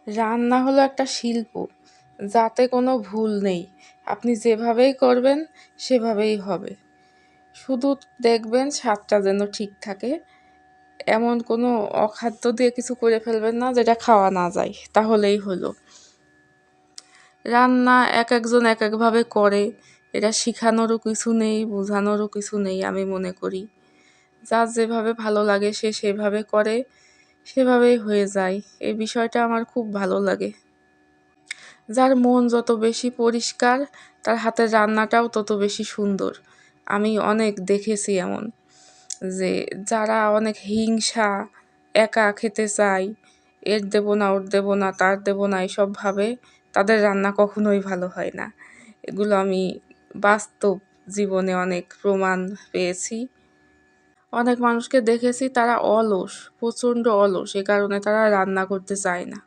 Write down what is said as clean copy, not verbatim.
রান্না হলো একটা শিল্প, যাতে কোনো ভুল নেই। আপনি যেভাবেই করবেন সেভাবেই হবে। শুধু দেখবেন স্বাদটা যেন ঠিক থাকে। এমন কোনো অখাদ্য দিয়ে কিছু করে ফেলবেন না যেটা খাওয়া না যায়, তাহলেই হলো। রান্না এক একজন এক একভাবে করে, এটা শিখানোরও কিছু নেই, বোঝানোরও কিছু নেই আমি মনে করি। যার যেভাবে ভালো লাগে সে সেভাবে করে, সেভাবেই হয়ে যায়। এই বিষয়টা আমার খুব ভালো লাগে। যার মন যত বেশি পরিষ্কার তার হাতের রান্নাটাও তত বেশি সুন্দর। আমি অনেক দেখেছি এমন, যে যারা অনেক হিংসা, একা খেতে চায়, এর দেবো না ওর দেবো না তার দেবো না এইসব ভাবে, তাদের রান্না কখনোই ভালো হয় না। এগুলো আমি বাস্তব জীবনে অনেক প্রমাণ পেয়েছি। অনেক মানুষকে দেখেছি তারা অলস, প্রচণ্ড অলস, এ কারণে তারা রান্না করতে চায় না।